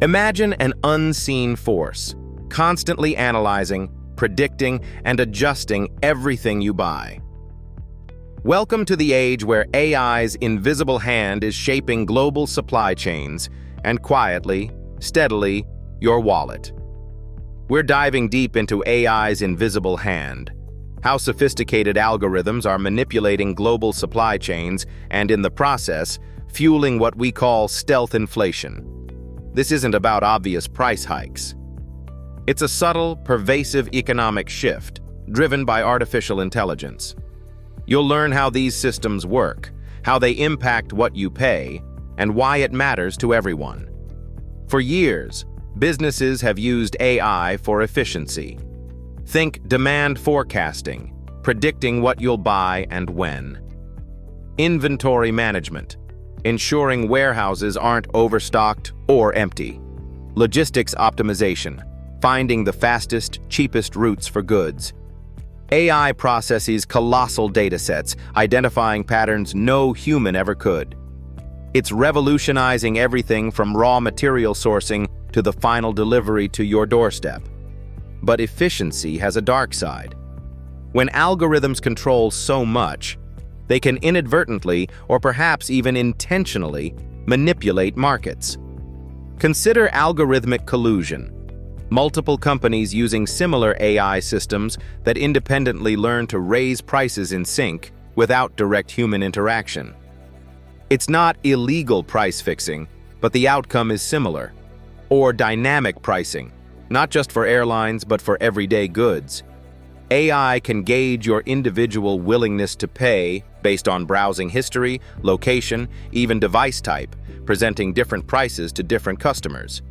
Imagine an unseen force, constantly analyzing, predicting, and adjusting everything you buy. Welcome to the age where AI's invisible hand is shaping global supply chains and quietly, steadily, your wallet. We're diving deep into AI's invisible hand, how sophisticated algorithms are manipulating global supply chains and, in the process, fueling what we call stealth inflation. This isn't about obvious price hikes. It's a subtle, pervasive economic shift driven by artificial intelligence. You'll learn how these systems work, how they impact what you pay, and why it matters to everyone. For years, businesses have used AI for efficiency. Think demand forecasting, predicting what you'll buy and when. Inventory management, ensuring warehouses aren't overstocked or empty. Logistics optimization, finding the fastest, cheapest routes for goods. AI processes colossal datasets, identifying patterns no human ever could. It's revolutionizing everything from raw material sourcing to the final delivery to your doorstep. But efficiency has a dark side. When algorithms control so much, they can inadvertently, or perhaps even intentionally, manipulate markets. Consider algorithmic collusion. Multiple companies using similar AI systems that independently learn to raise prices in sync without direct human interaction. It's not illegal price fixing, but the outcome is similar. Or dynamic pricing, not just for airlines but for everyday goods. AI can gauge your individual willingness to pay based on browsing history, location, even device type, presenting different prices to different customers.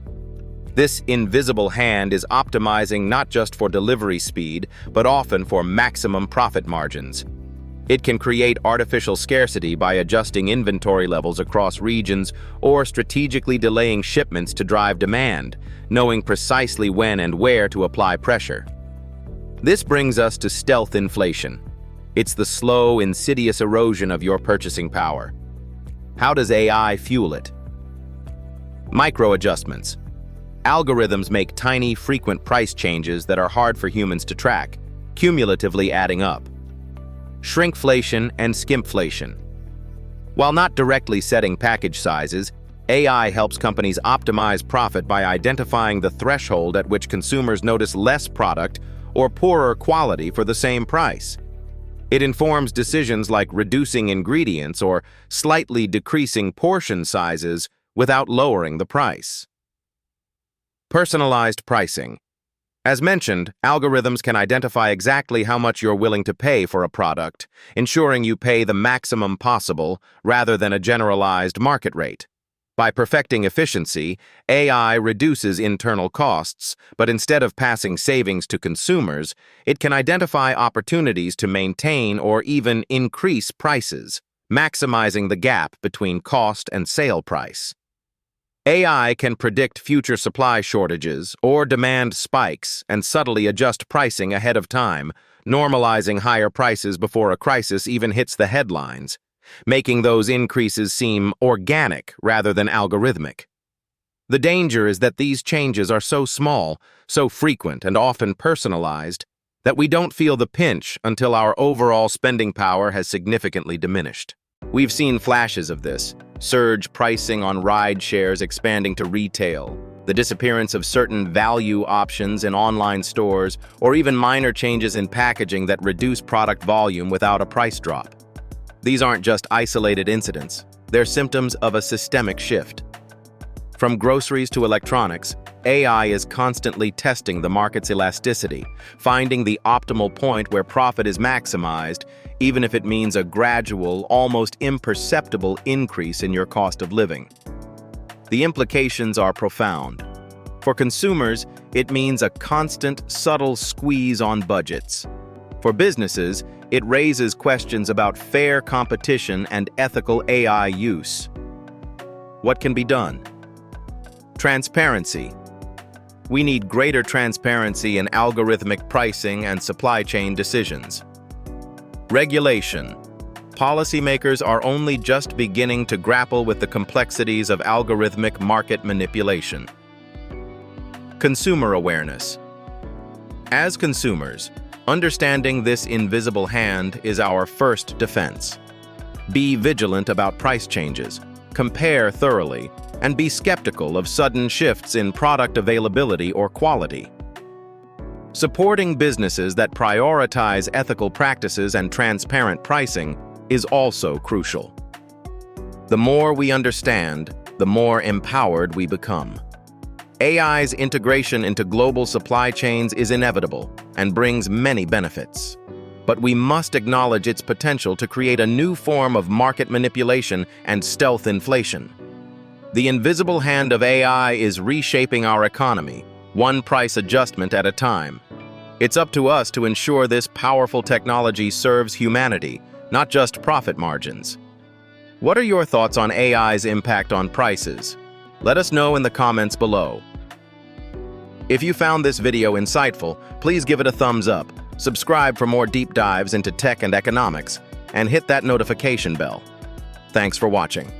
This invisible hand is optimizing not just for delivery speed, but often for maximum profit margins. It can create artificial scarcity by adjusting inventory levels across regions or strategically delaying shipments to drive demand, knowing precisely when and where to apply pressure. This brings us to stealth inflation. It's the slow, insidious erosion of your purchasing power. How does AI fuel it? Micro-adjustments. Algorithms make tiny, frequent price changes that are hard for humans to track, cumulatively adding up. Shrinkflation and skimpflation. While not directly setting package sizes, AI helps companies optimize profit by identifying the threshold at which consumers notice less product or poorer quality for the same price. It informs decisions like reducing ingredients or slightly decreasing portion sizes without lowering the price. Personalized pricing. As mentioned, algorithms can identify exactly how much you're willing to pay for a product, ensuring you pay the maximum possible rather than a generalized market rate. By perfecting efficiency, AI reduces internal costs, but instead of passing savings to consumers, it can identify opportunities to maintain or even increase prices, maximizing the gap between cost and sale price. AI can predict future supply shortages or demand spikes and subtly adjust pricing ahead of time, normalizing higher prices before a crisis even hits the headlines, making those increases seem organic rather than algorithmic. The danger is that these changes are so small, so frequent, and often personalized that we don't feel the pinch until our overall spending power has significantly diminished. We've seen flashes of this: surge pricing on ride shares expanding to retail, the disappearance of certain value options in online stores, or even minor changes in packaging that reduce product volume without a price drop. These aren't just isolated incidents, they're symptoms of a systemic shift. From groceries to electronics, AI is constantly testing the market's elasticity, finding the optimal point where profit is maximized, even if it means a gradual, almost imperceptible increase in your cost of living. The implications are profound. For consumers, it means a constant, subtle squeeze on budgets. For businesses, it raises questions about fair competition and ethical AI use. What can be done? Transparency. We need greater transparency in algorithmic pricing and supply chain decisions. Regulation. Policymakers are only just beginning to grapple with the complexities of algorithmic market manipulation. Consumer awareness. As consumers, understanding this invisible hand is our first defense. Be vigilant about price changes, compare thoroughly, and be skeptical of sudden shifts in product availability or quality. Supporting businesses that prioritize ethical practices and transparent pricing is also crucial. The more we understand, the more empowered we become. AI's integration into global supply chains is inevitable and brings many benefits. But we must acknowledge its potential to create a new form of market manipulation and stealth inflation. The invisible hand of AI is reshaping our economy, one price adjustment at a time. It's up to us to ensure this powerful technology serves humanity, not just profit margins. What are your thoughts on AI's impact on prices? Let us know in the comments below. If you found this video insightful, please give it a thumbs up, subscribe for more deep dives into tech and economics, and hit that notification bell. Thanks for watching.